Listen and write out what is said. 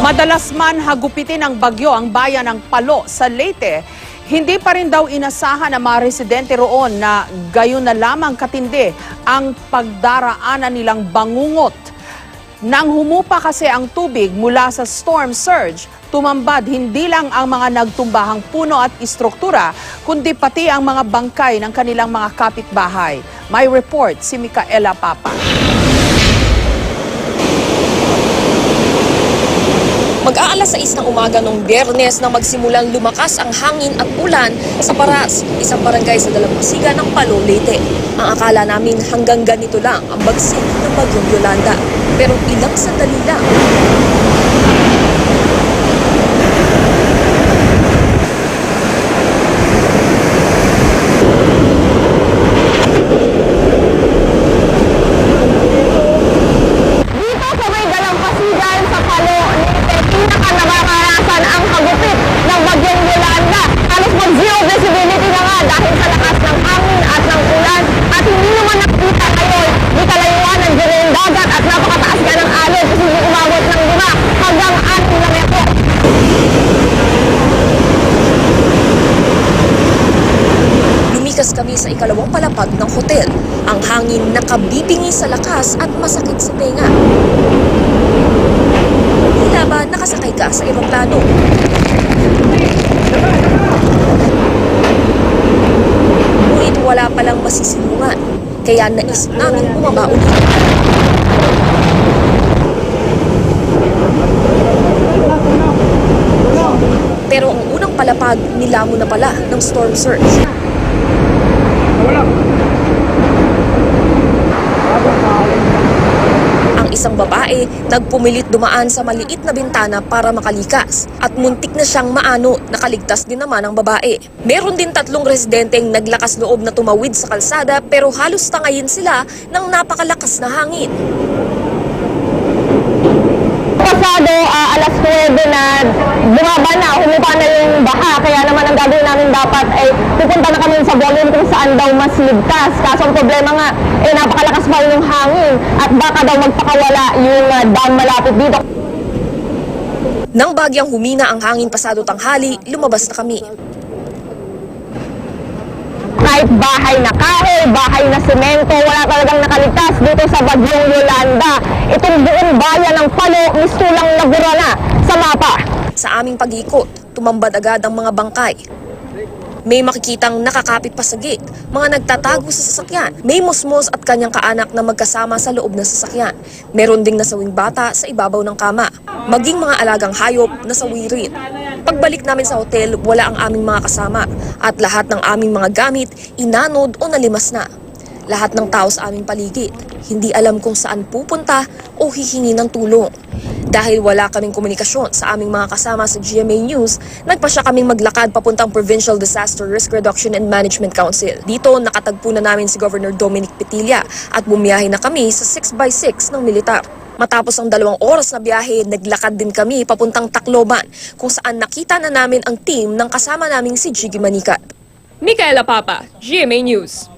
Madalas man hagupitin ng bagyo ang bayan ng Palo sa Leyte, hindi pa rin daw inasahan ng mga residente roon na gayon na lamang katindi ang pagdaraanan nilang bangungot. Nang humupa kasi ang tubig mula sa storm surge, tumambad hindi lang ang mga nagtumbahang puno at istruktura, kundi pati ang mga bangkay ng kanilang mga kapitbahay. May report si Micaela Papa. Mag-aalas 6 ng umaga noong Biyernes na magsimulang lumakas ang hangin at ulan sa Paras, isang barangay sa dalampasigan ng Palo, Leyte. Ang akala namin hanggang ganito lang ang bagsik ng bagyong Yolanda. Pero ilang sandali lang. Kami sa ikalawang palapag ng hotel. Ang hangin nakabibingi sa lakas at masakit sa tenga. Tila ba nakasakay ka sa eroplano? Ngunit wala palang masisilungan, kaya naisip namin bumaba ulit. Pero ang unang palapag nilamon na pala ng storm surge. Ang isang babae nagpumilit dumaan sa maliit na bintana para makalikas at muntik na siyang maano, nakaligtas din naman ang babae. Meron din 3 residenteng naglakas loob na tumawid sa kalsada pero halos tangayin sila ng napakalakas na hangin. Pasado alas 9 na bumaba na, humupa na yung baha, kaya naman ang gagawin namin dapat ay pupunta na kami sa volume kung saan daw mas ligtas. Kaso ang problema nga, napakalakas pa yung hangin at baka daw magpakawala yung dam malapit dito. Nang bagyang humina ang hangin pasado tanghali, lumabas na kami. Kahit bahay na kahoy, bahay na semento, wala talagang nakaligtas dito sa bagyong Yolanda. Itong buong bayan ng Palo, mistulang nabura na sa mapa. Sa aming pag-ikot, tumambad agad ang mga bangkay. May makikitang nakakapit pa sa gate, mga nagtatago sa sasakyan. May musmos at kanyang kaanak na magkasama sa loob ng sasakyan. Meron ding nasawing bata sa ibabaw ng kama. Maging mga alagang hayop nasawi rin. Pagbalik namin sa hotel, wala ang aming mga kasama at lahat ng aming mga gamit inanod o nalimas na. Lahat ng tao sa aming paligid, hindi alam kung saan pupunta o hihingi ng tulong. Dahil wala kaming komunikasyon sa aming mga kasama sa GMA News, nagpasya kaming maglakad papuntang Provincial Disaster Risk Reduction and Management Council. Dito, nakatagpo na namin si Governor Dominic Petilla at bumiyahe na kami sa 6x6 ng militar. Matapos ang 2 oras na biyahe, naglakad din kami papuntang Tacloban, kung saan nakita na namin ang team ng kasama naming si Jiggy Manicat. Micaela Papa, GMA News.